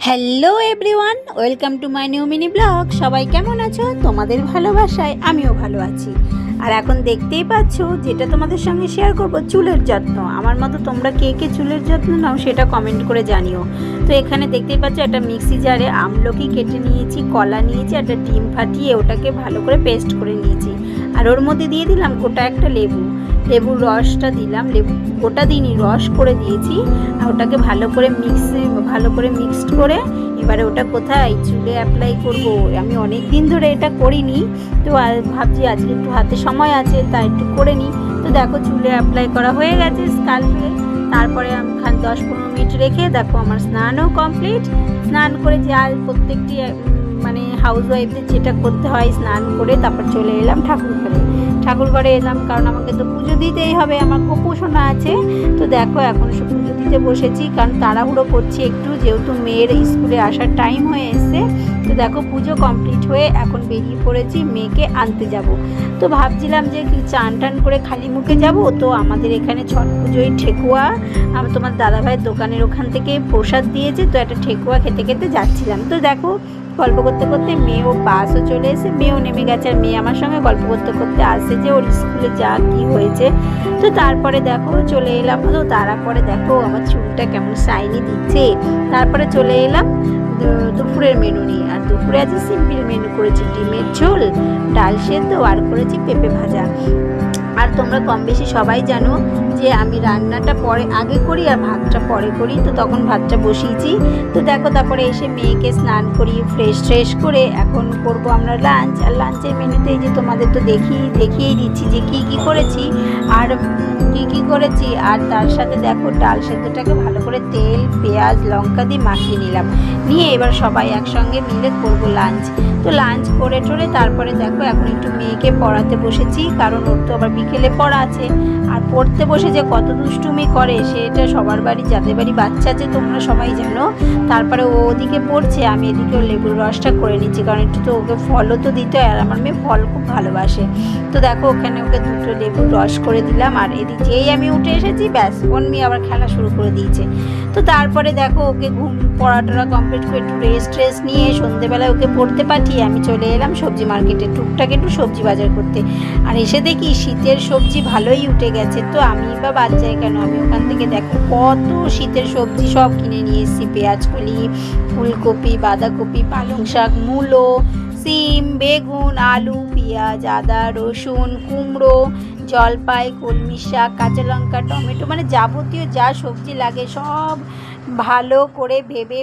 Hello everyone, welcome to my new mini blog. সবাই কেমন আছো? তোমাদের ভালোবাসায় আমিও ভালো আছি। আর এখন দেখতেই পাচ্ছ যেটা তোমাদের সঙ্গে শেয়ার করব, চুলের যত্ন। আমার মতো তোমরা কে কে চুলের যত্ন নাও সেটা কমেন্ট করে জানিও। তো এখানে দেখতেই পাচ্ছ একটা মিক্সি জারে আমলকি কেটে নিয়েছি, কলা নিয়েছি, একটা ডিম ফাটিয়ে ওটাকে ভালো করে পেস্ট করে নিয়েছি। আর ওর মধ্যে দিয়ে দিলাম গোটা একটা লেবুর রসটা দিলাম, লেবু গোটা দিনই রস করে দিয়েছি। আর ওটাকে ভালো করে মিক্সড করে এবারে ওটা কোথায় চুলে অ্যাপ্লাই করব। আমি অনেক দিন ধরে এটা করিনি, তো ভাবছি আজকে একটু হাতে সময় আছে তাই একটু করে নিই। তো দেখো চুলে অ্যাপ্লাই করা হয়ে গেছে স্কাল্পে। তারপরে আমি 10-15 মিনিট রেখে দেখো আমার স্নানও কমপ্লিট। স্নান করে যে আর প্রত্যেকটি মানে হাউস ওয়াইফদের যেটা করতে হয়, স্নান করে তারপর চলে এলাম ঠাকুর ঘরে এলাম, কারণ আমাকে তো পুজো দিতেই হবে, আমার গোপোষণা আছে। তো দেখো এখন সব পুজো দিতে বসেছি, কারণ তাড়াহুড়ো করছি একটু, যেহেতু মেয়ের স্কুলে আসার টাইম হয়ে এসছে। তো দেখো পুজো কমপ্লিট হয়ে এখন বেরিয়ে পড়েছি, মেয়েকে আনতে যাব। তো ভাবছিলাম যে চান টান করে খালি মুখে যাব। তো আমাদের এখানে ছট পুজোয় ঠেকুয়া তোমার দাদাভাইয়ের দোকানের ওখান থেকে প্রসাদ দিয়েছে, তো একটা ঠেকুয়া খেতে খেতে যাচ্ছিলাম। তো দেখো গল্প করতে করতে মেয়েও বাসও চলে এসে, মেয়েও নেমে গেছে। আর মেয়ে আমার সঙ্গে গল্প করতে করতে আসছে যে ওর স্কুলে যা কি হয়েছে। তো তারপরে দেখো চলে এলাম। তো তারপরে দেখো আমার চুলটা কেমন শাইনি দিচ্ছে। তারপরে চলে এলাম দুপুরের মেনু নিয়ে। আর দুপুরে আজকে সিম্পল মেনু করেছি, ডিমের ঝোল, ডাল সেদ্ধ আর করেছি পেঁপে ভাজা। আর তোমরা কম বেশি সবাই জানো যে আমি রান্নাটা আগে করি আর ভাতটা পরে করি। তো তখন ভাতটা বসিয়েছি। তো দেখো তারপরে এসে মেয়েকে স্নান করি, ফ্রেশ করে এখন করব আমরা লাঞ্চ। আর লাঞ্চের মেনুতে যে তোমাদের তো দেখিয়েই দিচ্ছি যে কি করেছি আর কি করেছি। আর তার সাথে দেখো ডাল সেদ্ধটাকে ভালো করে তেল পেঁয়াজ লঙ্কা দিয়ে মাখিয়ে নিয়ে এবার সবাই একসঙ্গে মিলে করব লাঞ্চ। তো লাঞ্চ করে তারপরে দেখো এখন একটু মেয়েকে পড়াতে বসেছি, কারণ ওর তো আবার বিকেলে পড়া আছে। আর পড়তে বসে যে কত দুষ্টুমি করে সেটা সবার বাড়ি, যাদের বাড়ি বাচ্চা আছে তোমরা সবাই জানো। তারপরে ও ওদিকে পড়ছে, আমি এদিকে ওর লেবুর রসটা করে নিচ্ছি, কারণ একটু তো ওকে ফলও তো দিতে হয়। আর আমার মেয়ে ফল খুব ভালোবাসে। তো দেখো ওখানে ওকে 2টো লেবুর রস করে দিলাম। আর এদিকে যেই আমি উঠে এসেছি ব্যাস ওর মেয়ে আবার খেলা শুরু করে দিয়েছে। তো তারপরে দেখো ওকে পড়াটা কমপ্লিট করে একটু রেস্ট নিয়ে সন্ধ্যেবেলায় ওকে পড়তে পাঠিয়ে আমি চলে এলাম সবজি মার্কেটে, টুকটাক একটু সবজি বাজার করতে। আর এসে দেখি শীতের সবজি ভালোই উঠে গেছে। তো আমি বা বাদ যাই কেন, আমি ওখান থেকে দেখো কত শীতের সবজি সব কিনে নিয়ে এসেছি। পেঁয়াজকলি, ফুলকপি, বাঁধাকপি, পালং শাক, মূলো, সিম, বেগুন, আলু, পেঁয়াজ, আদা, রসুন, কুমড়ো, জলপাই, কলমি শাক, কাঁচা লঙ্কা, টমেটো, মানে যাবতীয় যা সবজি লাগে সব ভালো করে ভেবে